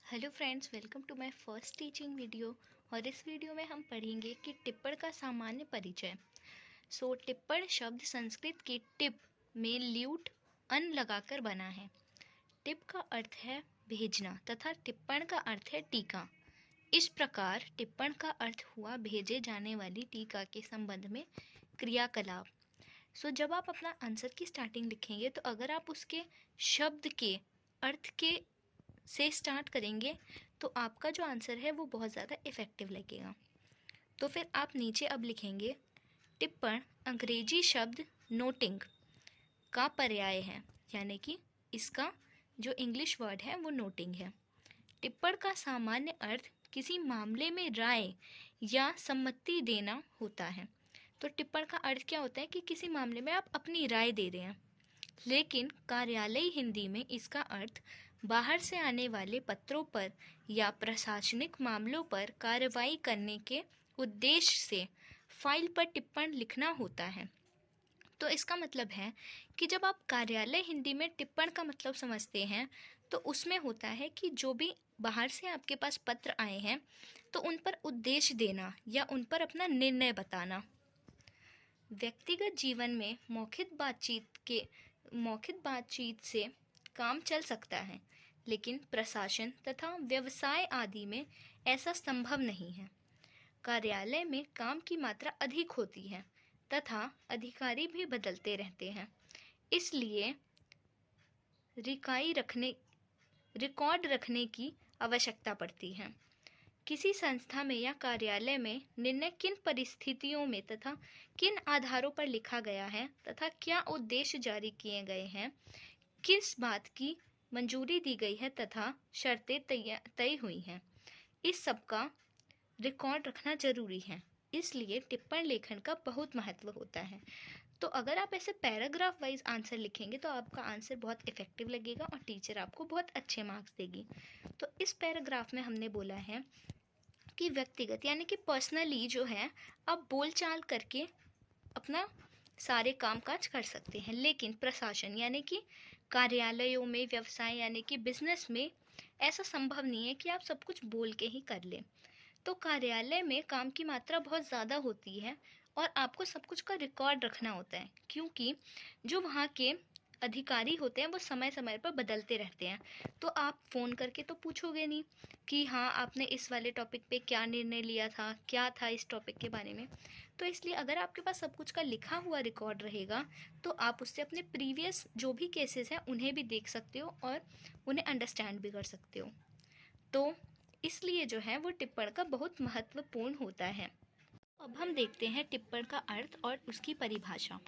Hello friends, welcome to my first teaching video. और इस video में हम पढ़ेंगे कि टिप्पण का सामान्य परिचय। टिप्पण शब्द संस्कृत की टिप में ल्यूट अन लगाकर बना है। टिप का अर्थ है भेजना तथा टिप्पण का अर्थ है टीका। इस प्रकार टिप्पण का अर्थ हुआ भेजे जाने वाली टीका के संबंध में क्रियाकलाप। जब आप अपना आंसर की स्टार्टिंग लिखेंगे तो अगर आप उसके शब्द के अर्थ के से स्टार्ट करेंगे तो आपका जो आंसर है वो बहुत ज़्यादा इफ़ेक्टिव लगेगा। तो फिर आप नीचे अब लिखेंगे टिप्पण अंग्रेजी शब्द नोटिंग का पर्याय है, यानी कि इसका जो इंग्लिश वर्ड है वो नोटिंग है। टिप्पण का सामान्य अर्थ किसी मामले में राय या सम्मति देना होता है। तो टिप्पण का अर्थ क्या होता है कि किसी मामले में आप अपनी राय दे रहे हैं। लेकिन कार्यालयी हिंदी में इसका अर्थ बाहर से आने वाले पत्रों पर या प्रशासनिक मामलों पर कार्रवाई करने के उद्देश्य से फाइल पर टिप्पण लिखना होता है। तो इसका मतलब है कि जब आप कार्यालय हिंदी में टिप्पण का मतलब समझते हैं तो उसमें होता है कि जो भी बाहर से आपके पास पत्र आए हैं तो उन पर उद्देश्य देना या उन पर अपना निर्णय बताना। व्यक्तिगत जीवन में मौखिक बातचीत से काम चल सकता है, लेकिन प्रशासन तथा व्यवसाय आदि में ऐसा संभव नहीं है। कार्यालय में काम की मात्रा अधिक होती है तथा अधिकारी भी बदलते रहते हैं, इसलिए रिकॉर्ड रखने की आवश्यकता पड़ती है। किसी संस्था में या कार्यालय में निर्णय किन परिस्थितियों में तथा किन आधारों पर लिखा गया है तथा क्या उद्देश्य जारी किए गए हैं, किस बात की मंजूरी दी गई है तथा शर्तें तय हुई हैं, इस सब का रिकॉर्ड रखना जरूरी है। इसलिए टिप्पण लेखन का बहुत महत्व होता है। तो अगर आप ऐसे पैराग्राफ वाइज आंसर लिखेंगे तो आपका आंसर बहुत इफेक्टिव लगेगा और टीचर आपको बहुत अच्छे मार्क्स देगी। तो इस पैराग्राफ में हमने बोला है कि व्यक्तिगत यानी कि पर्सनली जो है आप बोलचाल करके अपना सारे कामकाज कर सकते हैं, लेकिन प्रशासन यानी कि कार्यालयों में, व्यवसाय यानी कि बिजनेस में ऐसा संभव नहीं है कि आप सब कुछ बोल के ही कर लें। तो कार्यालय में काम की मात्रा बहुत ज़्यादा होती है और आपको सब कुछ का रिकॉर्ड रखना होता है, क्योंकि जो वहाँ के अधिकारी होते हैं वो समय समय पर बदलते रहते हैं। तो आप फ़ोन करके तो पूछोगे नहीं कि हाँ आपने इस वाले टॉपिक पे क्या निर्णय लिया था, क्या था इस टॉपिक के बारे में। तो इसलिए अगर आपके पास सब कुछ का लिखा हुआ रिकॉर्ड रहेगा तो आप उससे अपने प्रीवियस जो भी केसेस हैं उन्हें भी देख सकते हो और उन्हें अंडरस्टैंड भी कर सकते हो। तो इसलिए जो है वो टिप्पण का बहुत महत्वपूर्ण होता है। अब हम देखते हैं टिप्पण का अर्थ और उसकी परिभाषा।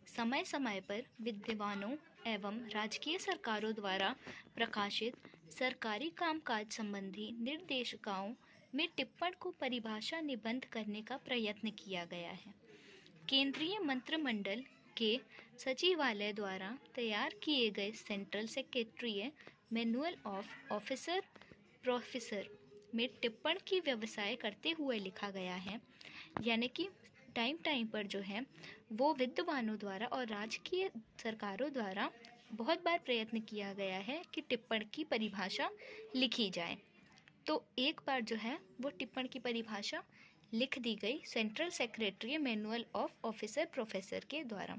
समय समय पर विद्वानों एवं राजकीय सरकारों द्वारा प्रकाशित सरकारी कामकाज संबंधी निर्देशिकाओं में टिप्पण को परिभाषा निबंध करने का प्रयत्न किया गया है। केंद्रीय मंत्रिमंडल के सचिवालय द्वारा तैयार किए गए central secretary manual of officer professor में टिप्पण की व्यवसाय करते हुए लिखा गया है, यानी कि टाइम पर जो है वो विद्वानों द्वारा और राजकीय सरकारों द्वारा बहुत बार प्रयत्न किया गया है कि टिप्पण की परिभाषा लिखी जाए। तो एक बार जो है वो टिप्पण की परिभाषा लिख दी गई central secretary manual of officer professor के द्वारा।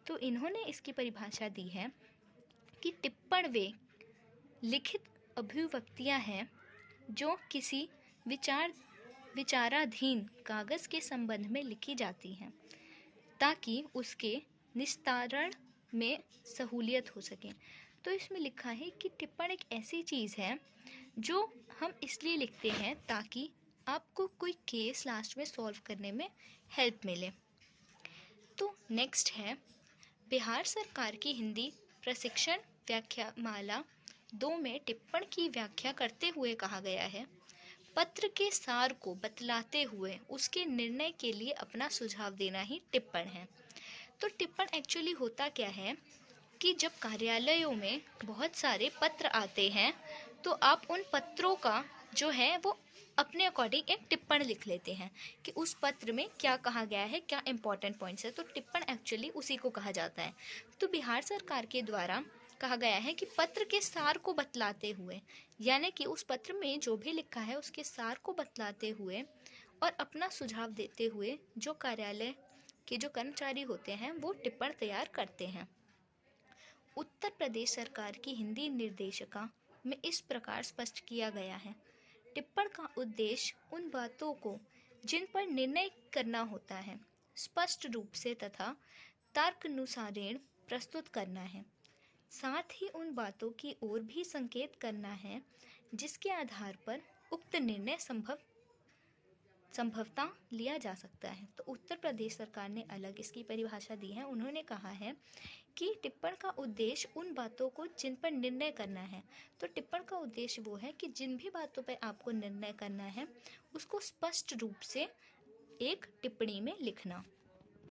तो इन्होंने इसकी परिभाषा दी है कि टिप्पण वे लिखित अभिव्यक्तियां हैं जो किसी विचाराधीन कागज के संबंध में लिखी जाती हैं ताकि उसके निस्तारण में सहूलियत हो सके। तो इसमें लिखा है कि टिप्पण एक ऐसी चीज़ है जो हम इसलिए लिखते हैं ताकि आपको कोई केस लास्ट में सॉल्व करने में हेल्प मिले। तो नेक्स्ट है बिहार सरकार की हिंदी प्रशिक्षण व्याख्यामाला 2 में टिप्पण की व्याख्या करते हुए कहा गया है, पत्र के सार को बतलाते हुए उसके निर्णय के लिए अपना सुझाव देना ही टिप्पण है। तो टिप्पण एक्चुअली होता क्या है कि जब कार्यालयों में बहुत सारे पत्र आते हैं तो आप उन पत्रों का जो है वो अपने अकॉर्डिंग एक टिप्पण लिख लेते हैं कि उस पत्र में क्या कहा गया है, क्या इंपॉर्टेंट पॉइंट्स है। तो टिप्पण एक्चुअली उसी को कहा जाता है। तो बिहार सरकार के द्वारा कहा गया है कि पत्र के सार को बतलाते हुए, यानी कि उस पत्र में जो भी लिखा है उसके सार को बतलाते हुए और अपना सुझाव देते हुए जो कार्यालय के जो कर्मचारी होते हैं वो टिप्पण तैयार करते हैं। उत्तर प्रदेश सरकार की हिंदी निर्देशिका में इस प्रकार स्पष्ट किया गया है। टिप्पण का उद्देश्य उन बातों को जिन पर निर्णय करना होता है स्पष्ट रूप से तथा तर्कानुसारेण प्रस्तुत करना है। साथ ही उन बातों की ओर भी संकेत करना है जिसके आधार पर उक्त निर्णय संभवतः लिया जा सकता है। तो उत्तर प्रदेश सरकार ने अलग इसकी परिभाषा दी है। उन्होंने कहा है कि टिप्पण का उद्देश्य उन बातों को जिन पर निर्णय करना है। तो टिप्पण का उद्देश्य वो है कि जिन भी बातों पर आपको निर्णय करना है उसको स्पष्ट रूप से एक टिप्पणी में लिखना।